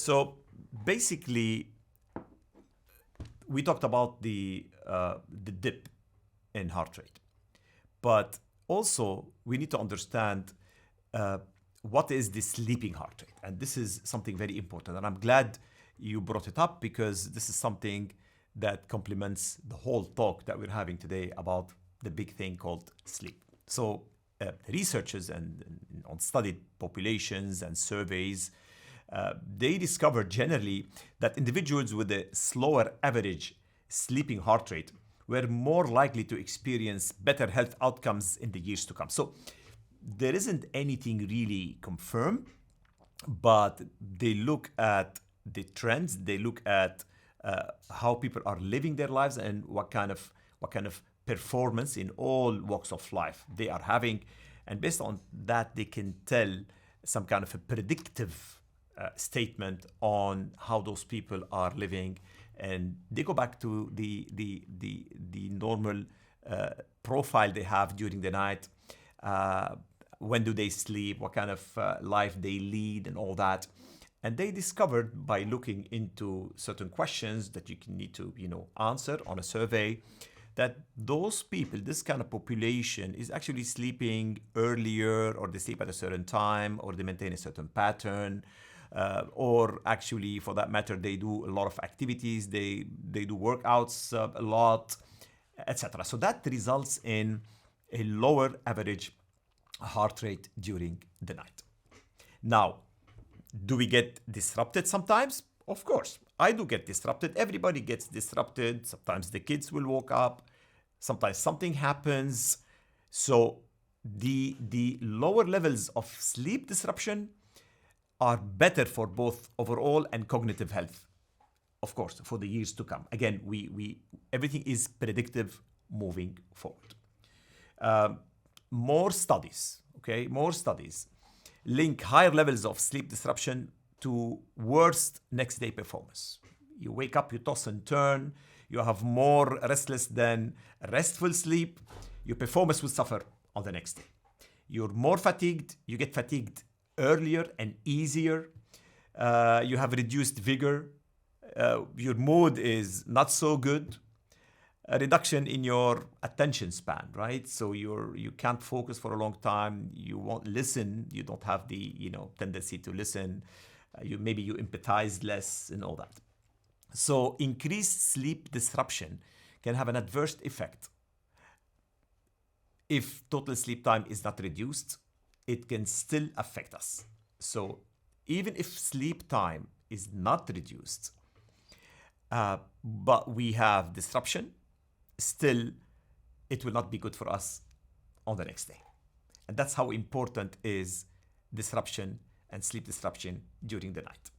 So basically, we talked about the dip in heart rate, but also we need to understand what is the sleeping heart rate, and this is something very important. And I'm glad you brought it up because this is something that complements the whole talk that we're having today about the big thing called sleep. So researchers and on studied populations and surveys, they discovered generally that individuals with a slower average sleeping heart rate were more likely to experience better health outcomes in the years to come. So there isn't anything really confirmed, but they look at the trends, they look at how people are living their lives and what kind of performance in all walks of life they are having, and based on that they can tell some kind of a predictive statement on how those people are living, and they go back to the normal profile they have during the night. When do they sleep? What kind of life they lead, and all that. And they discovered by looking into certain questions that you can need to answer on a survey, that those people, this kind of population, is actually sleeping earlier, or they sleep at a certain time, or they maintain a certain pattern, or actually, for that matter, they do a lot of activities, they do workouts a lot, etc. So that results in a lower average heart rate during the night. Now, do we get disrupted sometimes? Of course, I do get disrupted. Everybody gets disrupted. Sometimes the kids will wake up. Sometimes something happens. So the lower levels of sleep disruption are better for both overall and cognitive health, of course, for the years to come. Again, we everything is predictive moving forward. More studies link higher levels of sleep disruption to worse next day performance. You wake up, you toss and turn, you have more restless than restful sleep, your performance will suffer on the next day. You're more fatigued, you get fatigued earlier and easier, you have reduced vigor, your mood is not so good, a reduction in your attention span, right? So you can't focus for a long time, you won't listen, you don't have the tendency to listen, maybe you empathize less and all that. So increased sleep disruption can have an adverse effect. If total sleep time is not reduced, it can still affect us. So even if sleep time is not reduced, but we have disruption, still it will not be good for us on the next day. And that's how important is disruption and sleep disruption during the night.